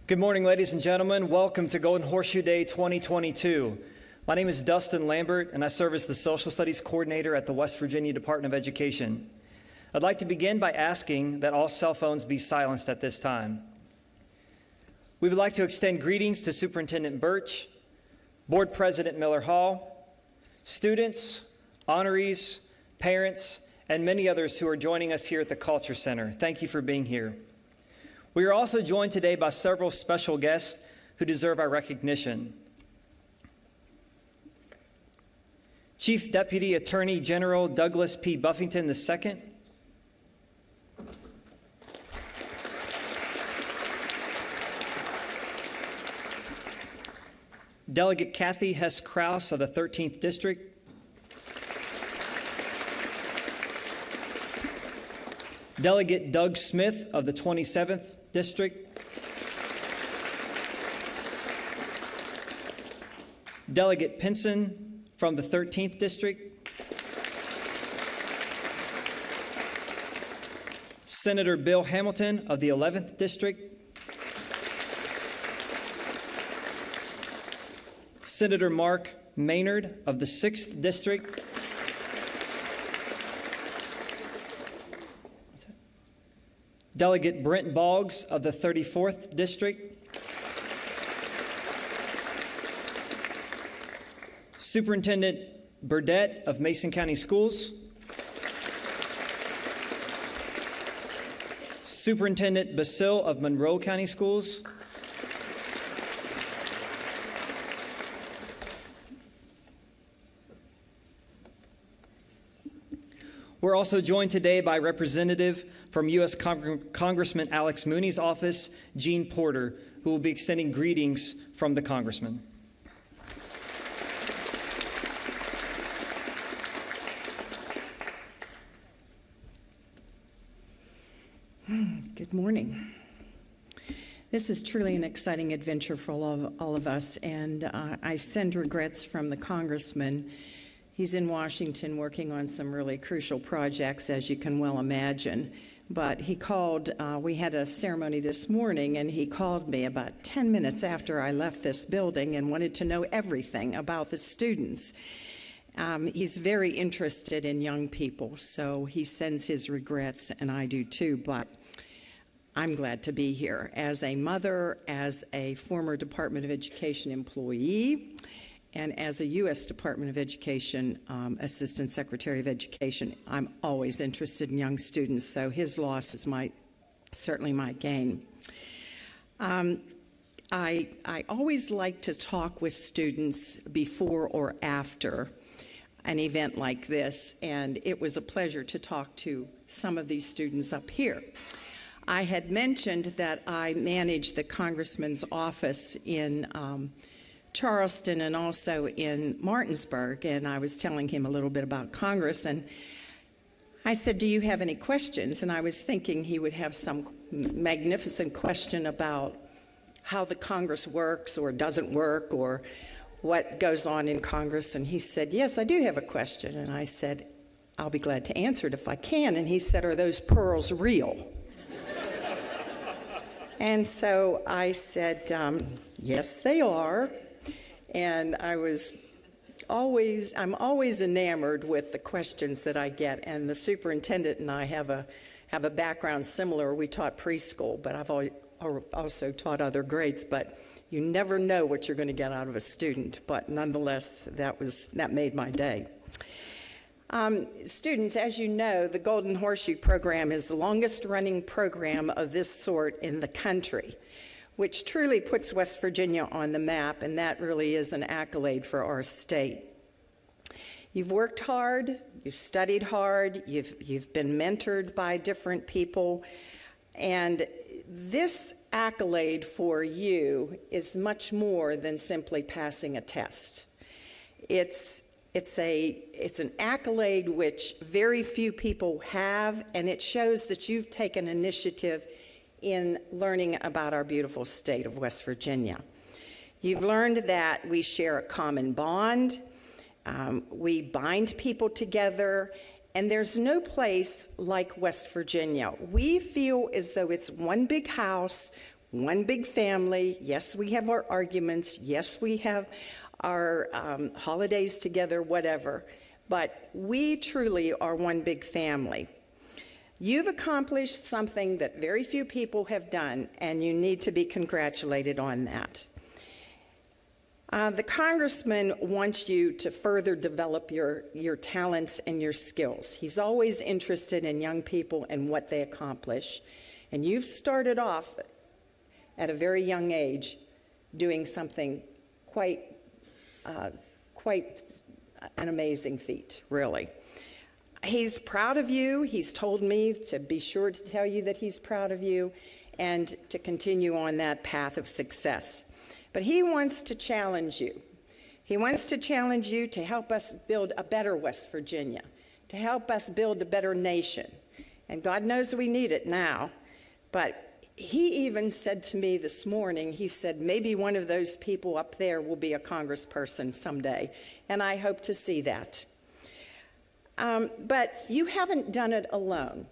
Good morning, ladies and gentlemen. Welcome to Golden Horseshoe Day 2022. My name is Dustin Lambert, and I serve as the Social Studies Coordinator at the West Virginia Department of Education. I'd like to begin by asking that all cell phones be silenced at this time. We would like to extend greetings to Superintendent Birch, Board President Miller Hall, students, honorees, parents, and many others who are joining us here at the Culture Center. Thank you for being here. We are also joined today by several special guests who deserve our recognition. Chief Deputy Attorney General Douglas P. Buffington II, Delegate Kathy Hess-Krause of the 13th District, Delegate Doug Smith of the 27th District, Delegate Pinson from the 13th District, Senator Bill Hamilton of the 11th District, Senator Mark Maynard of the 6th District, Delegate Brent Boggs of the 34th District, Superintendent Burdett of Mason County Schools, Superintendent Basil of Monroe County Schools, We're also joined today by Representative from U.S. Congressman Alex Mooney's office, Gene Porter, who will be extending greetings from the Congressman. Good morning. This is truly an exciting adventure for all of us, and I send regrets from the Congressman. He's in Washington working on some really crucial projects, as you can well imagine. But he called, we had a ceremony this morning, and he called me about 10 minutes after I left this building and wanted to know everything about the students. He's very interested in young people, so he sends his regrets, and I do too, but I'm glad to be here. As a mother, as a former Department of Education employee, and as a U.S. Department of Education Assistant Secretary of Education, I'm always interested in young students, so his loss is certainly my gain. I always like to talk with students before or after an event like this, and it was a pleasure to talk to some of these students up here. I had mentioned that I manage the Congressman's office in Charleston and also in Martinsburg, and I was telling him a little bit about Congress, and I said, do you have any questions? And I was thinking he would have some magnificent question about how the Congress works or doesn't work or what goes on in Congress, and he said, yes, I do have a question. And I said, I'll be glad to answer it if I can. And he said, are those pearls real? And so I said, yes, they are. And I'm always enamored with the questions that I get. And the superintendent and I have a background similar. We taught preschool, but I've also taught other grades. But you never know what you're going to get out of a student. But nonetheless, that made my day. Students, as you know, the Golden Horseshoe program is the longest running program of this sort in the country, which truly puts West Virginia on the map, and that really is an accolade for our state. You've worked hard, you've studied hard, you've been mentored by different people, and this accolade for you is much more than simply passing a test. It's an accolade which very few people have, and it shows that you've taken initiative in learning about our beautiful state of West Virginia. You've learned that we share a common bond, we bind people together, and there's no place like West Virginia. We feel as though it's one big house one big family. Yes, we have our arguments. Yes, we have our holidays together, whatever. But we truly are one big family. You've accomplished something that very few people have done, and you need to be congratulated on that. The congressman wants you to further develop your talents and your skills. He's always interested in young people and what they accomplish. And you've started off at a very young age doing something quite an amazing feat, really. He's proud of you. He's told me to be sure to tell you that he's proud of you and to continue on that path of success. But he wants to challenge you. He wants to challenge you to help us build a better West Virginia, to help us build a better nation. And God knows we need it now. But he even said to me this morning, he said, maybe one of those people up there will be a congressperson someday. And I hope to see that. But you haven't done it alone.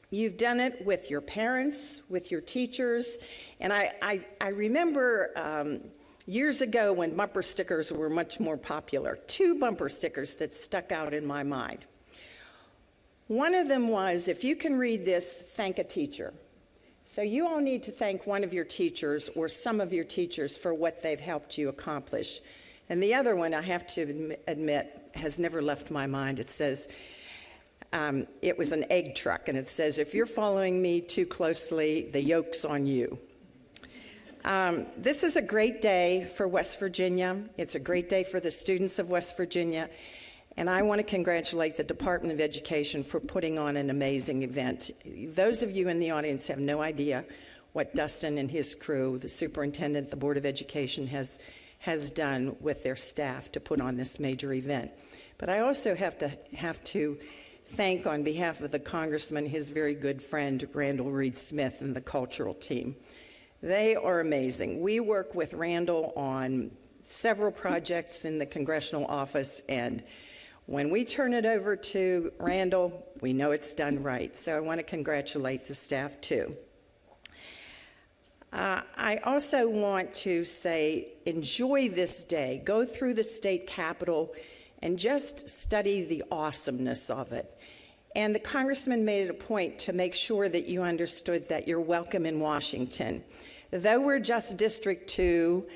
You've done it with your parents, with your teachers. And I remember years ago when bumper stickers were much more popular, 2 bumper stickers that stuck out in my mind. One of them was, if you can read this, thank a teacher. So you all need to thank one of your teachers or some of your teachers for what they've helped you accomplish. And the other one, I have to admit, has never left my mind. It says, it was an egg truck, and it says, if you're following me too closely, the yoke's on you. This is a great day for West Virginia. It's a great day for the students of West Virginia. And I want to congratulate the Department of Education for putting on an amazing event. Those of you in the audience have no idea what Dustin and his crew, the superintendent, the Board of Education has done with their staff to put on this major event. But I also have to thank, on behalf of the congressman, his very good friend, Randall Reed Smith, and the cultural team. They are amazing. We work with Randall on several projects in the Congressional office, and when we turn it over to Randall, we know it's done right. So I want to congratulate the staff, too. I also want to say, enjoy this day. Go through the state capitol and just study the awesomeness of it. And the congressman made it a point to make sure that you understood that you're welcome in Washington. Though we're just District 2,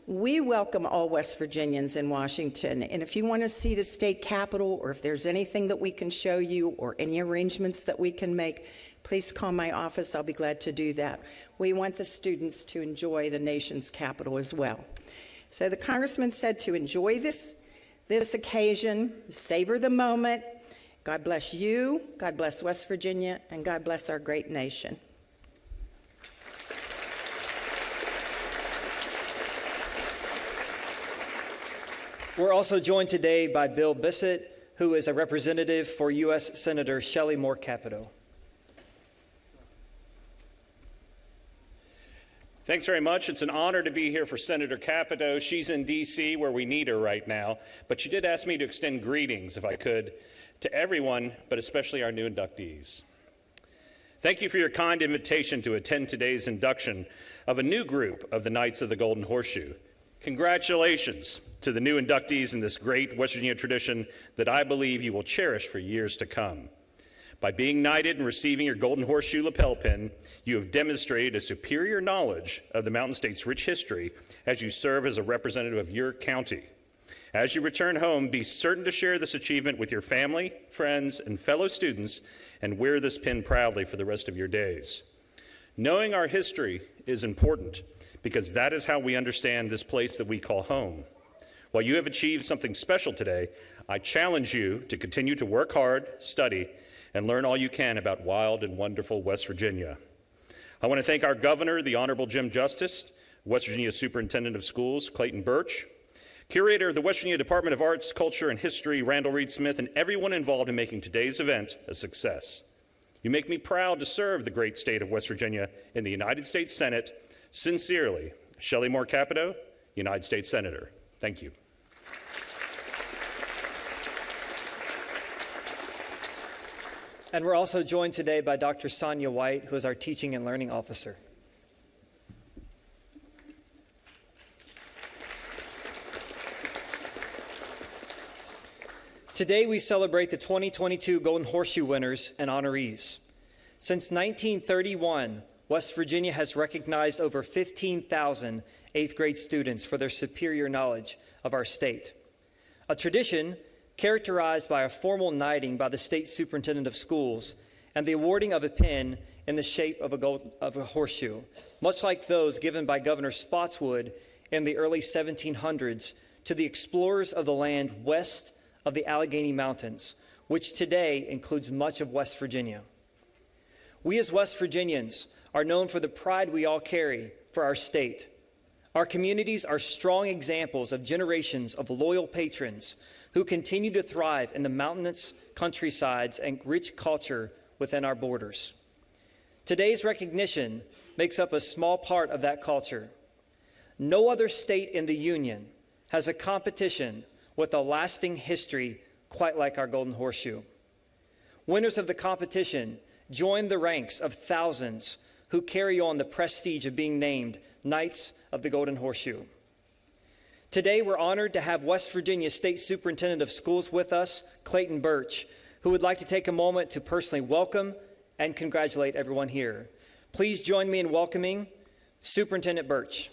we welcome all West Virginians in Washington. And if you want to see the state capitol, or if there's anything that we can show you or any arrangements that we can make, please call my office. I'll be glad to do that. We want the students to enjoy the nation's capital as well. So the congressman said to enjoy this occasion, savor the moment. God bless you, God bless West Virginia, and God bless our great nation. We're also joined today by Bill Bissett, who is a representative for U.S. Senator Shelley Moore Capito. Thanks very much. It's an honor to be here for Senator Capito. She's in D.C., where we need her right now, but she did ask me to extend greetings, if I could, to everyone, but especially our new inductees. Thank you for your kind invitation to attend today's induction of a new group of the Knights of the Golden Horseshoe. Congratulations to the new inductees in this great West Virginia tradition that I believe you will cherish for years to come. By being knighted and receiving your Golden Horseshoe lapel pin, you have demonstrated a superior knowledge of the Mountain State's rich history as you serve as a representative of your county. As you return home, be certain to share this achievement with your family, friends, and fellow students, and wear this pin proudly for the rest of your days. Knowing our history is important because that is how we understand this place that we call home. While you have achieved something special today, I challenge you to continue to work hard, study, and learn all you can about wild and wonderful West Virginia. I want to thank our governor, the Honorable Jim Justice, West Virginia Superintendent of Schools, Clayton Birch, curator of the West Virginia Department of Arts, Culture, and History, Randall Reed Smith, and everyone involved in making today's event a success. You make me proud to serve the great state of West Virginia in the United States Senate. Sincerely, Shelley Moore Capito, United States Senator. Thank you. And we're also joined today by Dr. Sonia White, who is our Teaching and Learning Officer. Today we celebrate the 2022 Golden Horseshoe winners and honorees. Since 1931, West Virginia has recognized over 15,000 eighth grade students for their superior knowledge of our state. A tradition characterized by a formal knighting by the state superintendent of schools and the awarding of a pin in the shape of a horseshoe, much like those given by Governor Spotswood in the early 1700s to the explorers of the land west of the Allegheny Mountains, which today includes much of West Virginia. We as West Virginians are known for the pride we all carry for our state. Our communities are strong examples of generations of loyal patrons who continue to thrive in the mountainous countrysides and rich culture within our borders. Today's recognition makes up a small part of that culture. No other state in the Union has a competition with a lasting history quite like our Golden Horseshoe. Winners of the competition join the ranks of thousands who carry on the prestige of being named Knights of the Golden Horseshoe. Today, we're honored to have West Virginia State Superintendent of Schools with us, Clayton Birch, who would like to take a moment to personally welcome and congratulate everyone here. Please join me in welcoming Superintendent Birch.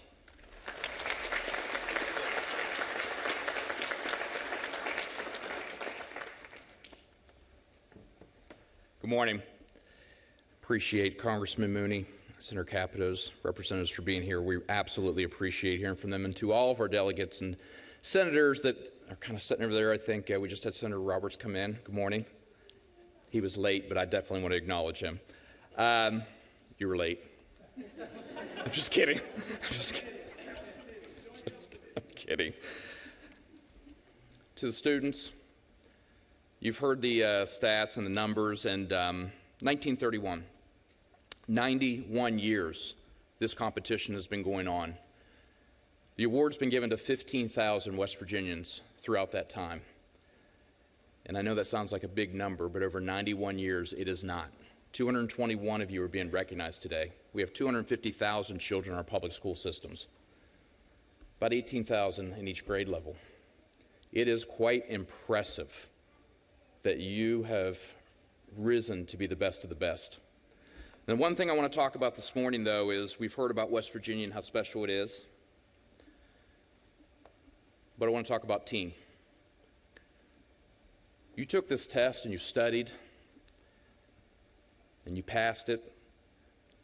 Good morning. Appreciate Congressman Mooney, Senator Capito's representatives for being here. We absolutely appreciate hearing from them. And to all of our delegates and senators that are kind of sitting over there, I think we just had Senator Roberts come in. Good morning. He was late, but I definitely want to acknowledge him. You were late. I'm just kidding. I'm kidding. To the students, you've heard the stats and the numbers, and 1931, 91 years this competition has been going on. The award's been given to 15,000 West Virginians throughout that time. And I know that sounds like a big number, but over 91 years, it is not. 221 of you are being recognized today. We have 250,000 children in our public school systems, about 18,000 in each grade level. It is quite impressive that you have risen to be the best of the best. And one thing I want to talk about this morning, though, is we've heard about West Virginia and how special it is. But I want to talk about team. You took this test and you studied and you passed it,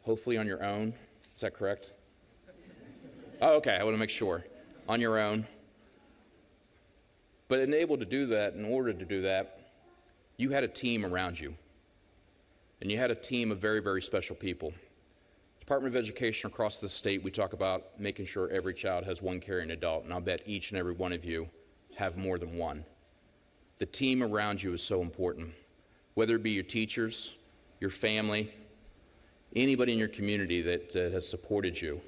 hopefully on your own. Is that correct? Oh, okay, I want to make sure. On your own. But in order to do that, you had a team around you. And you had a team of very, very special people. Department of Education across the state, we talk about making sure every child has one caring adult, and I'll bet each and every one of you have more than one. The team around you is so important, whether it be your teachers, your family, anybody in your community that has supported you.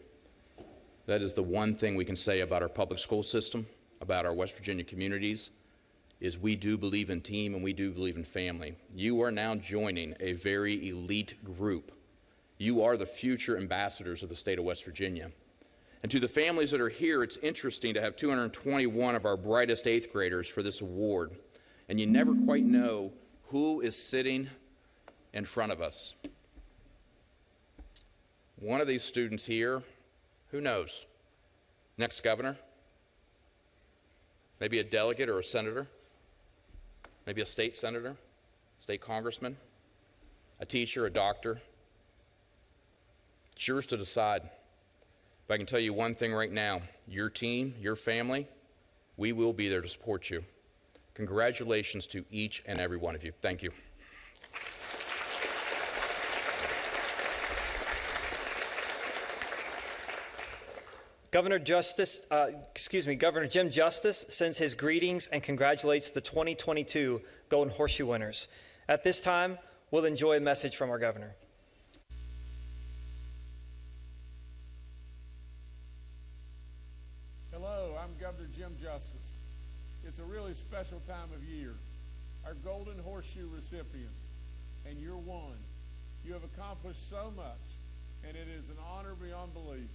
That is the one thing we can say about our public school system, about our West Virginia communities, is we do believe in team and we do believe in family. You are now joining a very elite group. You are the future ambassadors of the state of West Virginia. And to the families that are here, it's interesting to have 221 of our brightest eighth graders for this award. And you never quite know who is sitting in front of us. One of these students here, who knows? Next governor? Maybe a delegate or a senator? Maybe a state senator, state congressman, a teacher, a doctor. It's yours to decide. But I can tell you one thing right now, your team, your family, we will be there to support you. Congratulations to each and every one of you. Thank you. Governor Jim Justice sends his greetings and congratulates the 2022 Golden Horseshoe winners. At this time, we'll enjoy a message from our governor. Hello, I'm Governor Jim Justice. It's a really special time of year. Our Golden Horseshoe recipients, and you're one. You have accomplished so much, and it is an honor beyond belief.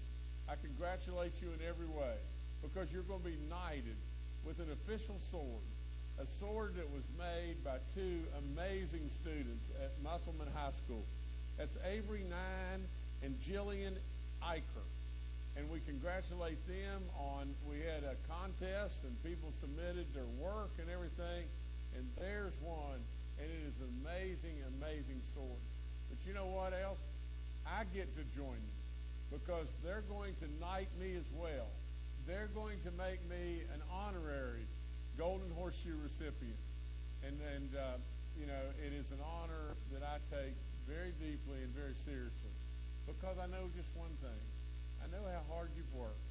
I congratulate you in every way because you're going to be knighted with an official sword a sword that was made by two amazing students at Musselman High School. That's Avery Nine and Jillian Eicher. And we congratulate them on, we had a contest and people submitted their work and everything, and there's one, and it is an amazing, amazing sword. But you know what else? I get to join them because they're going to knight me as well. They're going to make me an honorary Golden Horseshoe recipient. And you know, it is an honor that I take very deeply and very seriously because I know just one thing. I know how hard you've worked.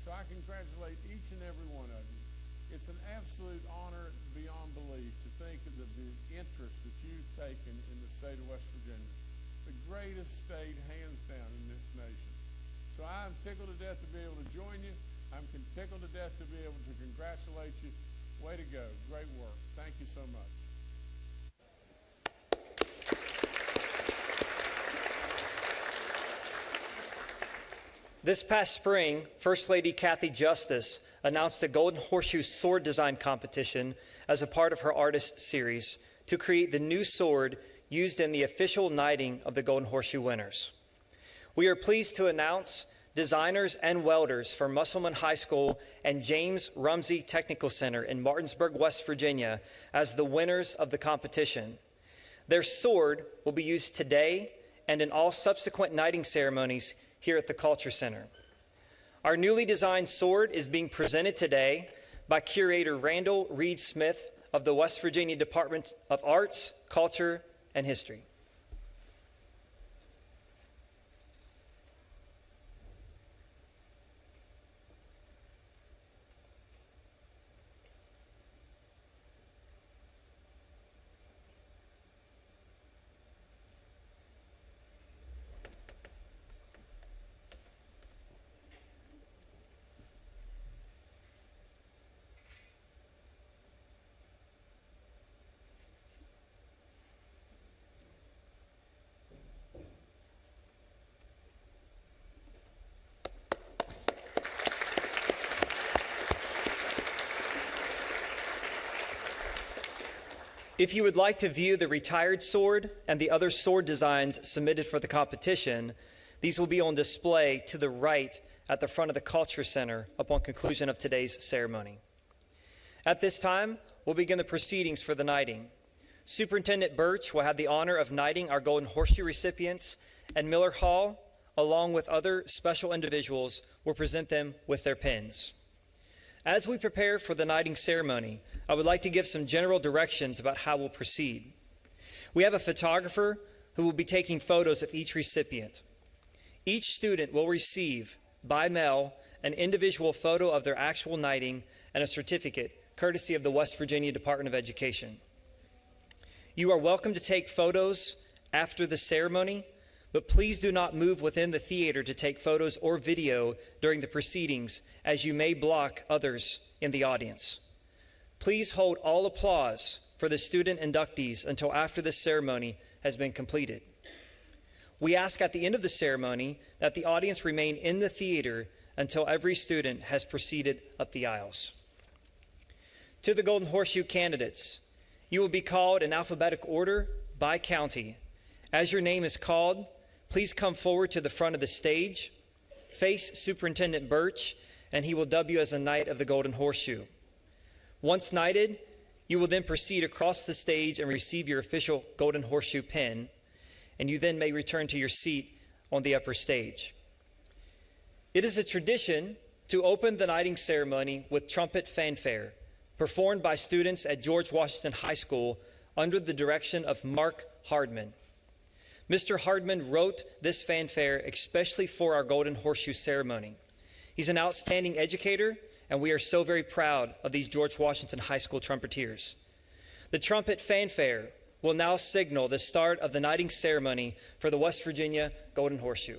So I congratulate each and every one of you. It's an absolute honor beyond belief to think of the interest that you've taken in the state of West Virginia, the greatest state hands down in this nation. So I'm tickled to death to be able to join you. I'm tickled to death to be able to congratulate you. Way to go. Great work. Thank you so much. This past spring, First Lady Kathy Justice announced a Golden Horseshoe sword design competition as a part of her artist series to create the new sword used in the official knighting of the Golden Horseshoe winners. We are pleased to announce designers and welders from Musselman High School and James Rumsey Technical Center in Martinsburg, West Virginia, as the winners of the competition. Their sword will be used today and in all subsequent knighting ceremonies here at the Culture Center. Our newly designed sword is being presented today by Curator Randall Reed Smith of the West Virginia Department of Arts, Culture, and History. If you would like to view the retired sword and the other sword designs submitted for the competition, these will be on display to the right at the front of the Culture Center upon conclusion of today's ceremony. At this time, we'll begin the proceedings for the knighting. Superintendent Birch will have the honor of knighting our Golden Horseshoe recipients, and Miller Hall, along with other special individuals, will present them with their pins. As we prepare for the knighting ceremony, I would like to give some general directions about how we'll proceed. We have a photographer who will be taking photos of each recipient. Each student will receive, by mail, an individual photo of their actual knighting and a certificate, courtesy of the West Virginia Department of Education. You are welcome to take photos after the ceremony, but please do not move within the theater to take photos or video during the proceedings, as you may block others in the audience. Please hold all applause for the student inductees until after the ceremony has been completed. We ask at the end of the ceremony that the audience remain in the theater until every student has proceeded up the aisles. To the Golden Horseshoe candidates, you will be called in alphabetical order by county. As your name is called, please come forward to the front of the stage, face Superintendent Birch, and he will dub you as a Knight of the Golden Horseshoe. Once knighted, you will then proceed across the stage and receive your official Golden Horseshoe pin, and you then may return to your seat on the upper stage. It is a tradition to open the knighting ceremony with trumpet fanfare, performed by students at George Washington High School under the direction of Mark Hardman. Mr. Hardman wrote this fanfare especially for our Golden Horseshoe ceremony. He's an outstanding educator, and we are so very proud of these George Washington High School trumpeters. The trumpet fanfare will now signal the start of the knighting ceremony for the West Virginia Golden Horseshoe.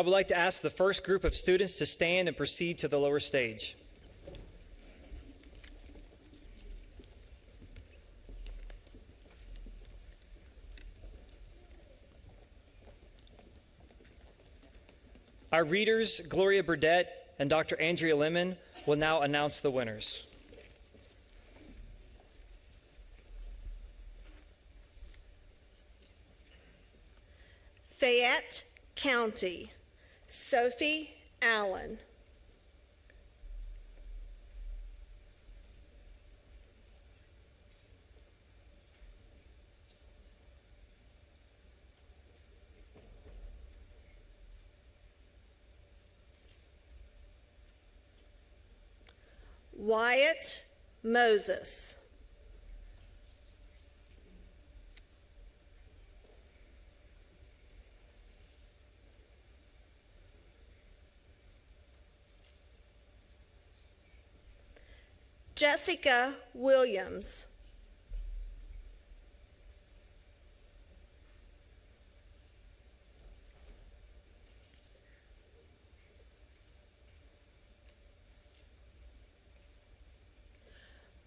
would like to ask the first group of students to stand and proceed to the lower stage. Our readers, Gloria Burdett and Dr. Andrea Lemon, will now announce the winners. Fayette County, Sophie Allen. Wyatt Moses. Jessica Williams.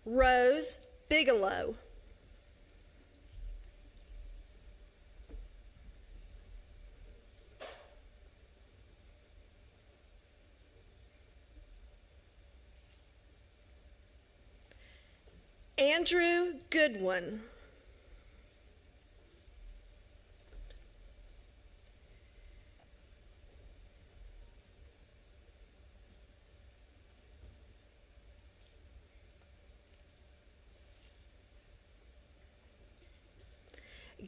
Rose Bigelow. Andrew Goodwin.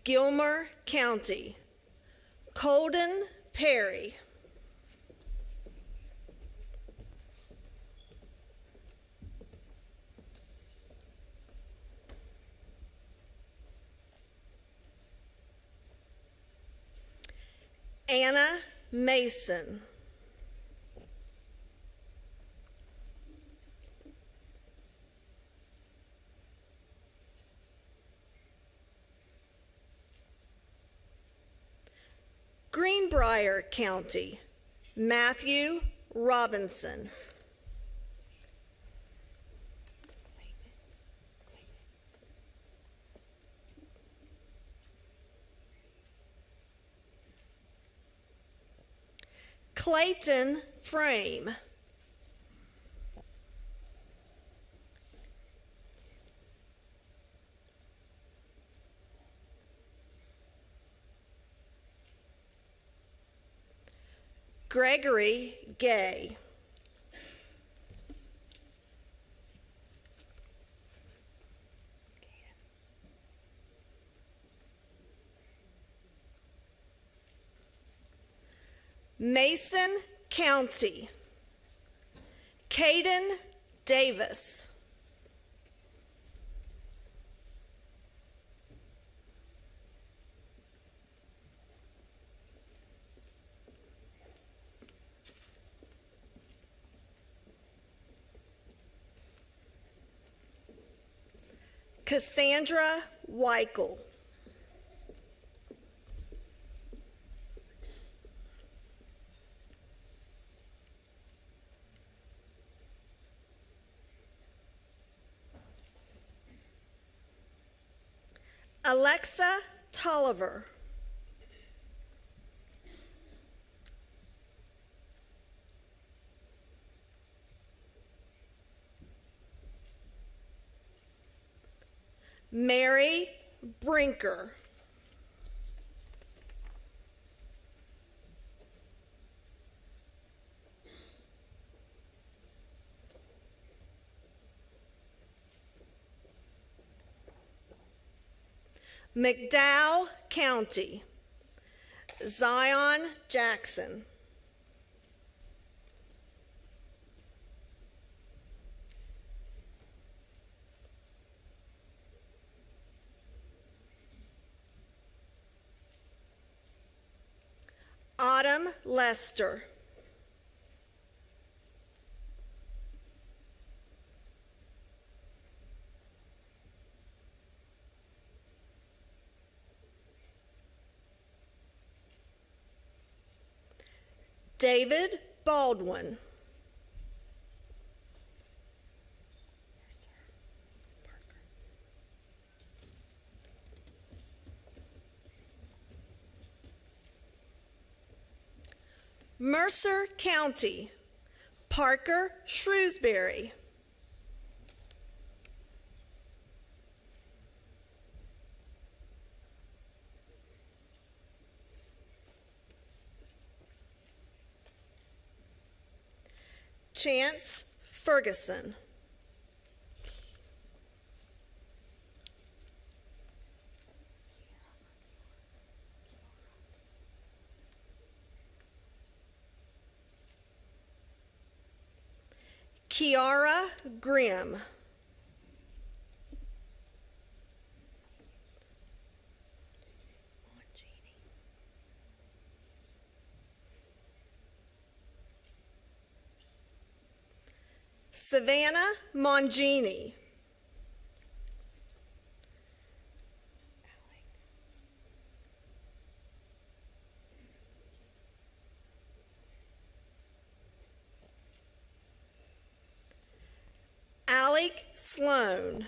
Gilmer County, Colden Perry. Anna Mason. Greenbrier County, Matthew Robinson. Clayton Frame. Gregory Gay. Mason County, Caden Davis. Cassandra Weichel. Alexa Tolliver. Mary Brinker. McDowell County, Zion Jackson. Autumn Lester. David Baldwin. Mercer County, Parker Shrewsbury. Chance Ferguson. Kiara Grimm. Savannah Mongini. Alec Sloan.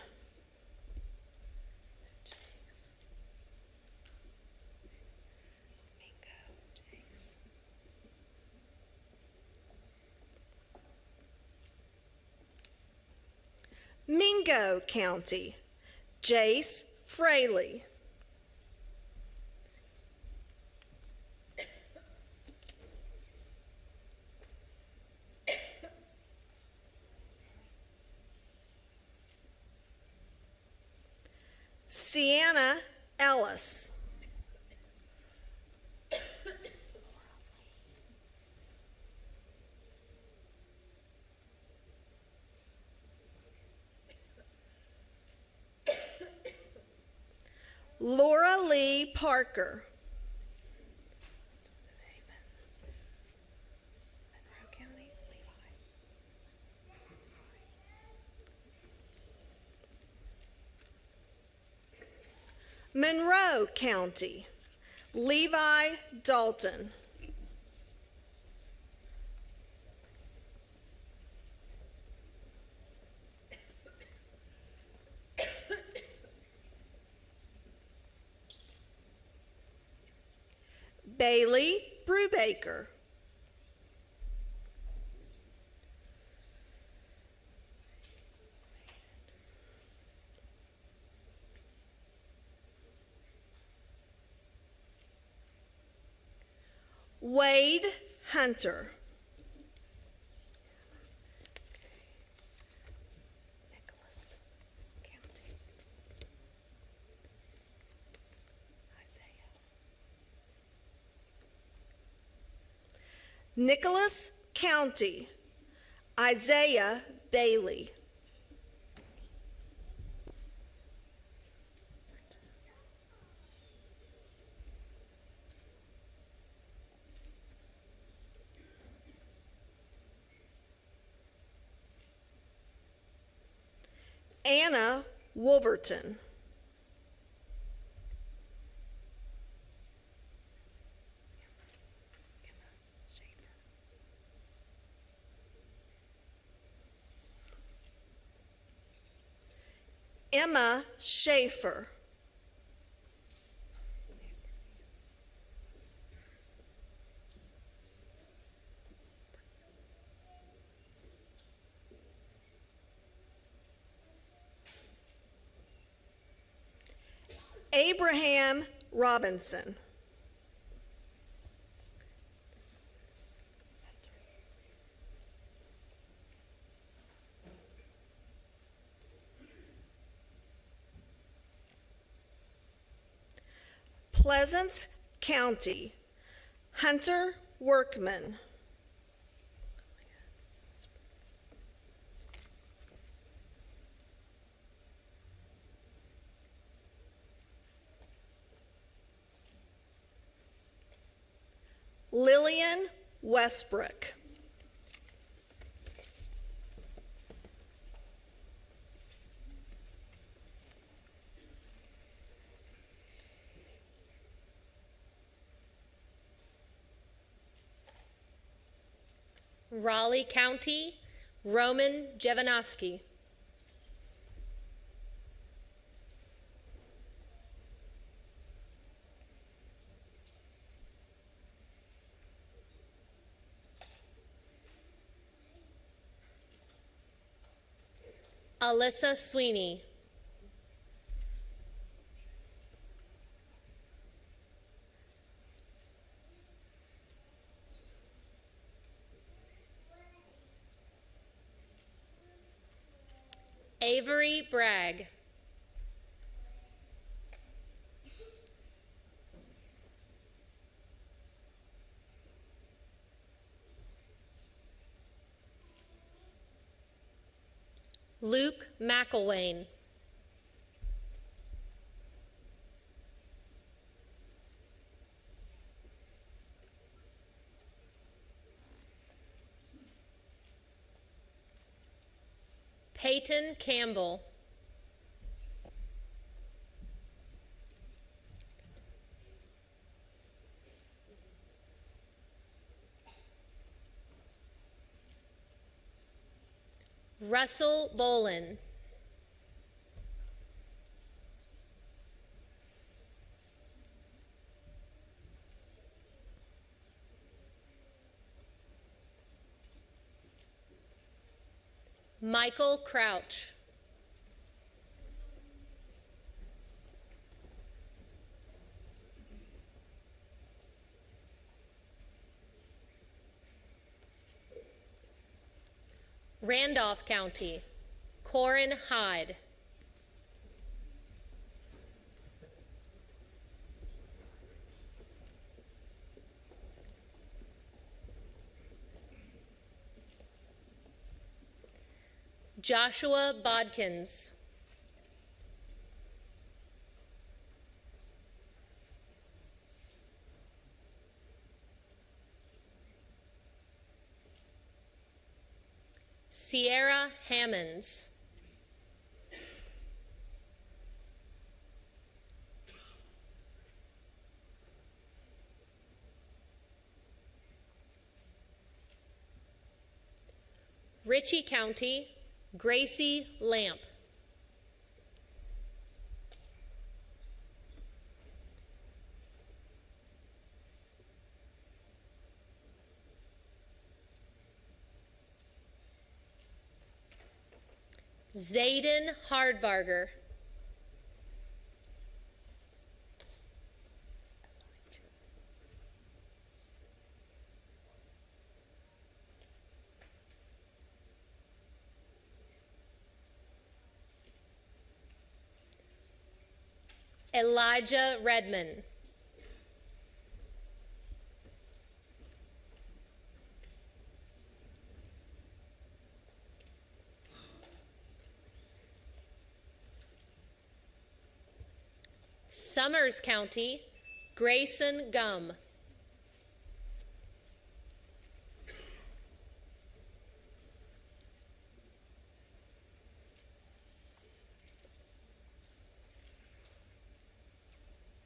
Mingo County, Jace Fraley. Sienna Ellis. Laura Lee Parker. Monroe County, Levi Dalton. Bailey Brubaker. Wade Hunter. Nicholas County. Nicholas County, Isaiah Bailey. Anna Wolverton. Emma Schaefer. Abraham Robinson. Pleasance County, Hunter Workman. Lillian Westbrook. Raleigh County, Roman Jevanoski. Alyssa Sweeney. Avery Bragg. Luke McElwain. Peyton Campbell. Russell Bolin. Michael Crouch. Randolph County, Corin Hyde. Joshua Bodkins. Sierra Hammonds. Ritchie County, Gracie Lamp. Zayden Hardbarger. Elijah Redmond. Summers County, Grayson Gum.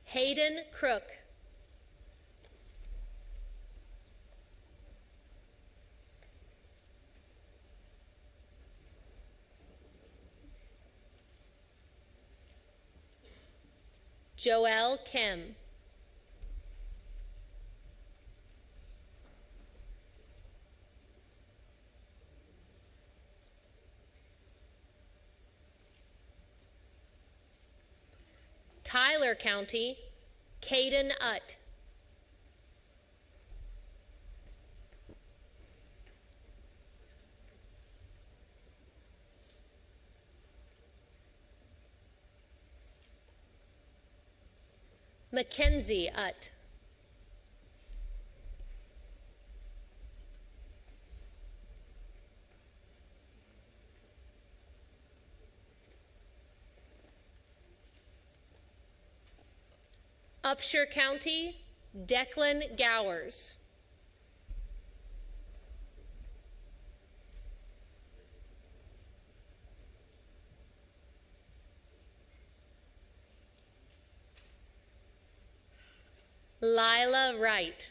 Hayden Crook. Joel Kim. Tyler County, Caden Utt. Mackenzie Utt. Upshur County, Declan Gowers. Lila Wright.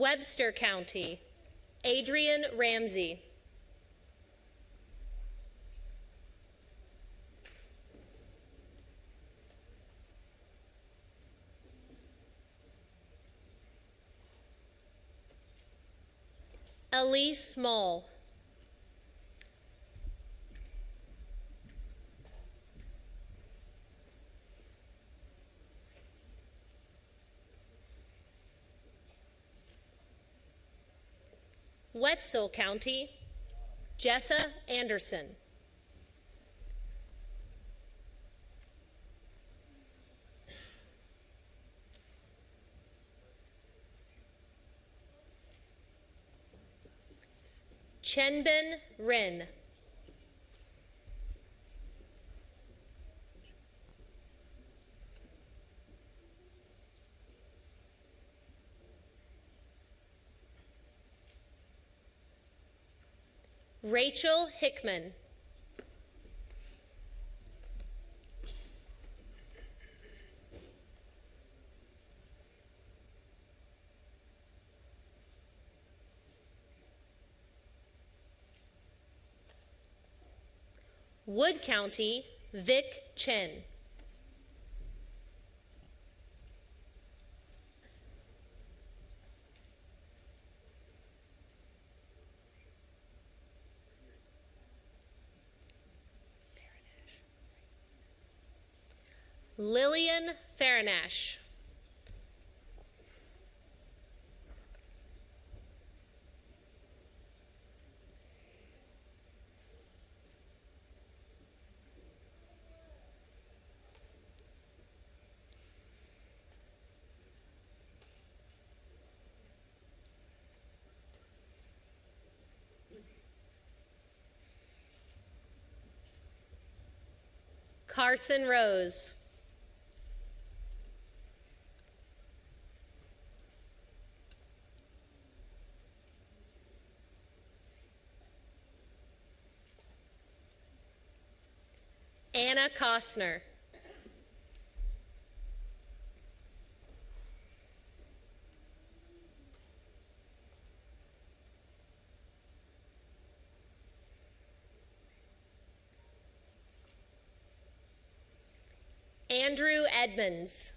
Webster County, Adrian Ramsey. Elise Small. Wetzel County, Jessa Anderson. Chenbin Rin. Rachel Hickman. Wood County, Vic Chen. Lillian Farinash. Carson Rose. Anna Costner. Andrew Edmonds.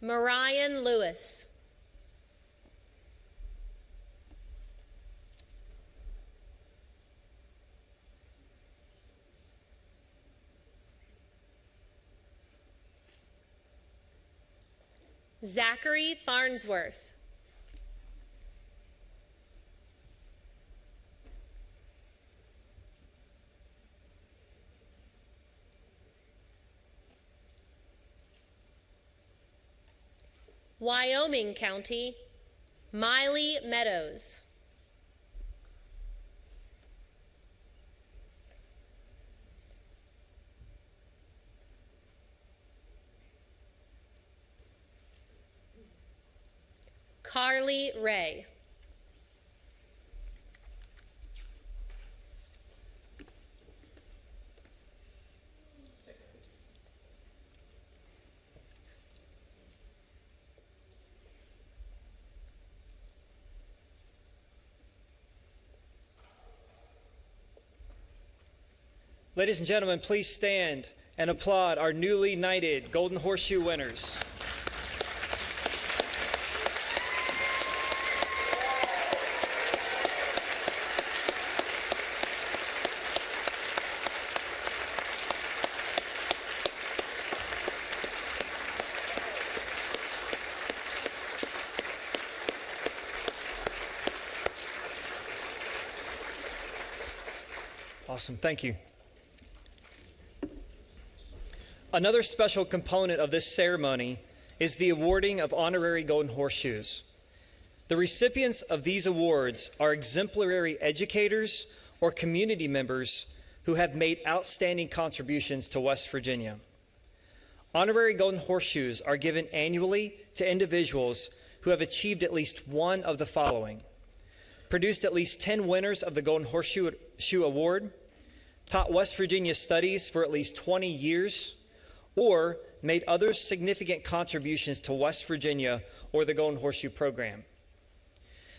Marion Lewis. Zachary Farnsworth. Wyoming County, Miley Meadows. Carly Ray. Ladies and gentlemen, please stand and applaud our newly knighted Golden Horseshoe winners. Awesome, thank you. Another special component of this ceremony is the awarding of honorary Golden Horseshoes. The recipients of these awards are exemplary educators or community members who have made outstanding contributions to West Virginia. Honorary Golden Horseshoes are given annually to individuals who have achieved at least one of the following: produced at least 10 winners of the Golden Horseshoe Award, taught West Virginia studies for at least 20 years, or made other significant contributions to West Virginia or the Golden Horseshoe program.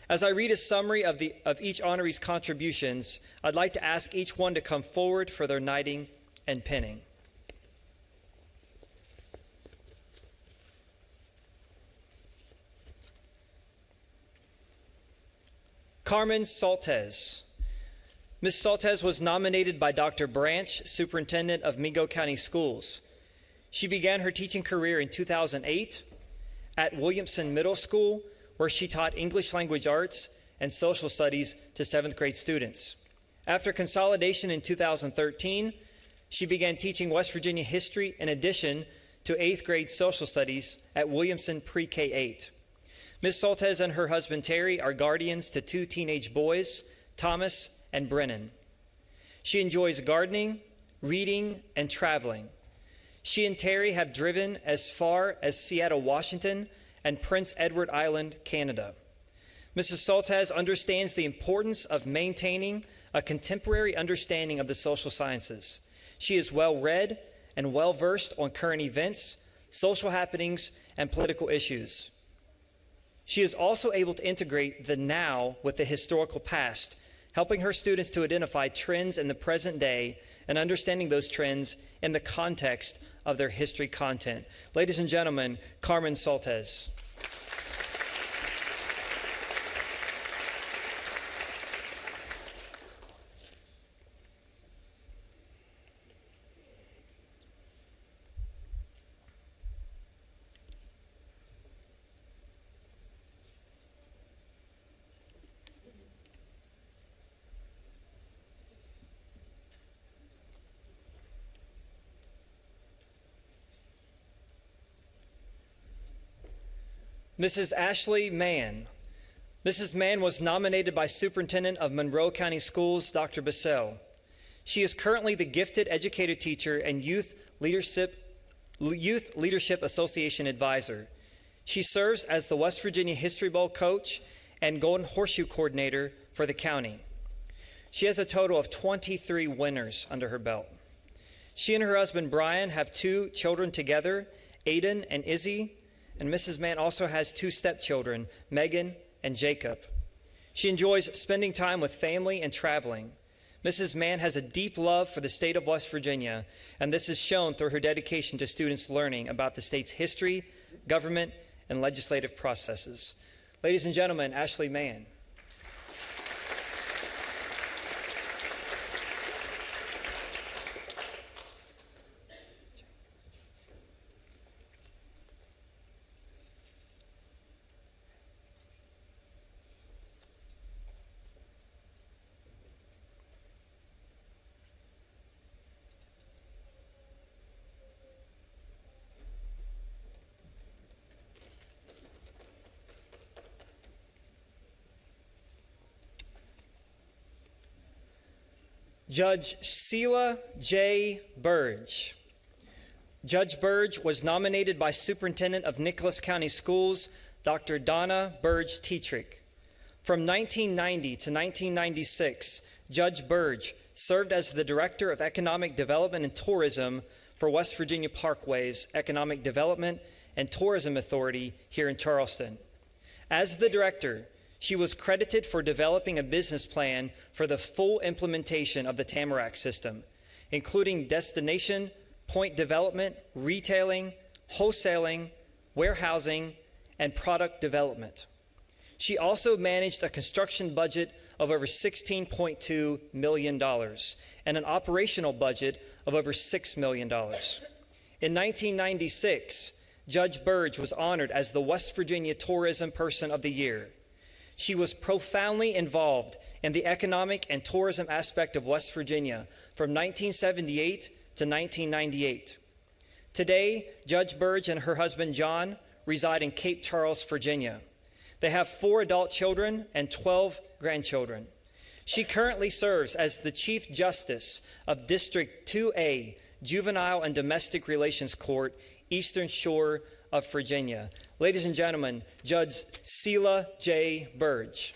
As I read a summary of each honoree's contributions, I'd like to ask each one to come forward for their knighting and pinning. Carmen Saltez. Ms. Saltez was nominated by Dr. Branch, Superintendent of Mingo County Schools. She began her teaching career in 2008 at Williamson Middle School, where she taught English language arts and social studies to 7th grade students. After consolidation in 2013, she began teaching West Virginia history in addition to 8th grade social studies at Williamson Pre-K 8. Ms. Saltez and her husband Terry are guardians to 2 teenage boys, Thomas and Brennan. She enjoys gardening, reading, and traveling. She and Terry have driven as far as Seattle, Washington, and Prince Edward Island, Canada. Mrs. Saltez understands the importance of maintaining a contemporary understanding of the social sciences. She is well-read and well-versed on current events, social happenings, and political issues. She is also able to integrate the now with the historical past, helping her students to identify trends in the present day and understanding those trends in the context of their history content. Ladies and gentlemen, Carmen Saltez. Mrs. Ashley Mann. Mrs. Mann was nominated by Superintendent of Monroe County Schools, Dr. Bissell. She is currently the Gifted Educator Teacher and Youth Leadership Association Advisor. She serves as the West Virginia History Bowl Coach and Golden Horseshoe Coordinator for the county. She has a total of 23 winners under her belt. She and her husband Brian have 2 children together, Aiden and Izzy, and Mrs. Mann also has 2 stepchildren, Megan and Jacob. She enjoys spending time with family and traveling. Mrs. Mann has a deep love for the state of West Virginia, and this is shown through her dedication to students learning about the state's history, government, and legislative processes. Ladies and gentlemen, Ashley Mann. Judge Sheila J. Burge. Judge Burge was nominated by Superintendent of Nicholas County Schools, Dr. Donna Burge Tetrick. From 1990 to 1996, Judge Burge served as the Director of Economic Development and Tourism for West Virginia Parkways Economic Development and Tourism Authority here in Charleston. As the director, she was credited for developing a business plan for the full implementation of the Tamarack system, including destination, point development, retailing, wholesaling, warehousing, and product development. She also managed a construction budget of over $16.2 million and an operational budget of over $6 million. In 1996, Judge Burge was honored as the West Virginia Tourism Person of the Year. She was profoundly involved in the economic and tourism aspect of West Virginia from 1978 to 1998. Today, Judge Burge and her husband John reside in Cape Charles, Virginia. They have 4 adult children and 12 grandchildren. She currently serves as the Chief Justice of District 2A, Juvenile and Domestic Relations Court, Eastern Shore of Virginia. Ladies and gentlemen, Judge Sheila J. Burge.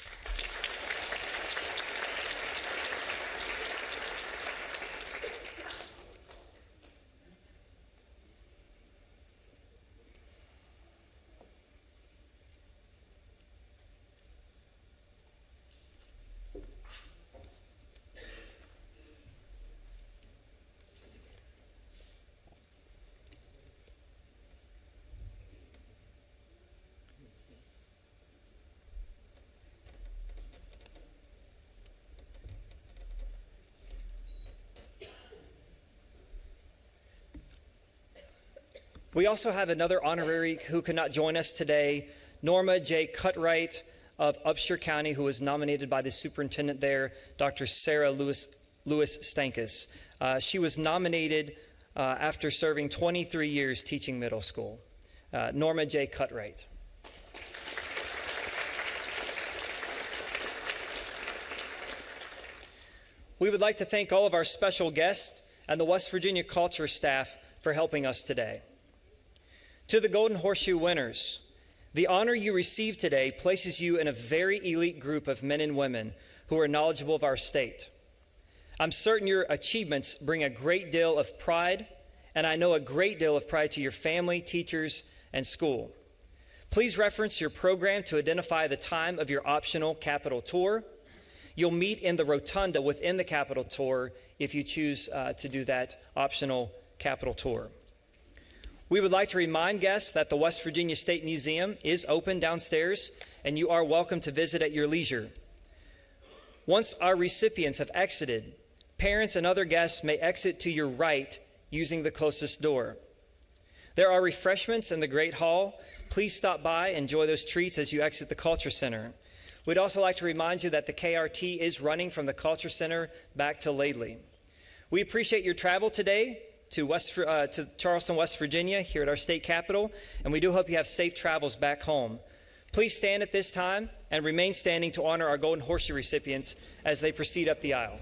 We also have another honorary who could not join us today, Norma J. Cutright of Upshur County, who was nominated by the superintendent there, Dr. Sarah Lewis Stankus. She was nominated after serving 23 years teaching middle school. Norma J. Cutright. We would like to thank all of our special guests and the West Virginia Culture staff for helping us today. To the Golden Horseshoe winners, the honor you received today places you in a very elite group of men and women who are knowledgeable of our state. I'm certain your achievements bring a great deal of pride, and I know a great deal of pride to your family, teachers, and school. Please reference your program to identify the time of your optional Capitol tour. You'll meet in the rotunda within the Capitol tour if you choose to do that optional Capitol tour. We would like to remind guests that the West Virginia State Museum is open downstairs, and you are welcome to visit at your leisure. Once our recipients have exited, parents and other guests may exit to your right using the closest door. There are refreshments in the Great Hall. Please stop by and enjoy those treats as you exit the Culture Center. We'd also like to remind you that the KRT is running from the Culture Center back to Laidley. We appreciate your travel today to Charleston, West Virginia, here at our state capitol, and we do hope you have safe travels back home. Please stand at this time and remain standing to honor our Golden Horseshoe recipients as they proceed up the aisle.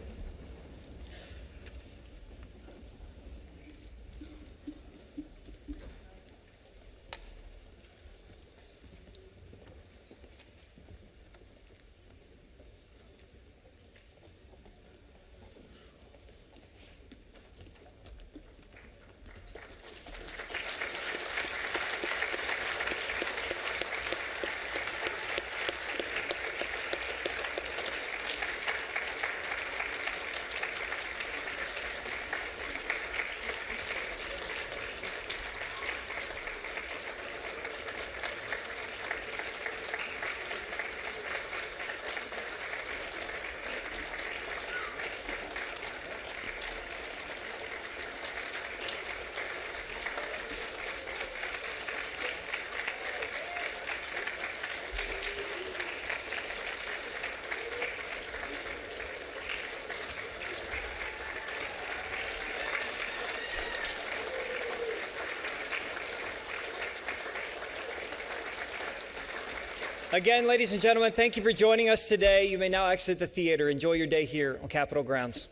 Again, ladies and gentlemen, thank you for joining us today. You may now exit the theater. Enjoy your day here on Capitol grounds.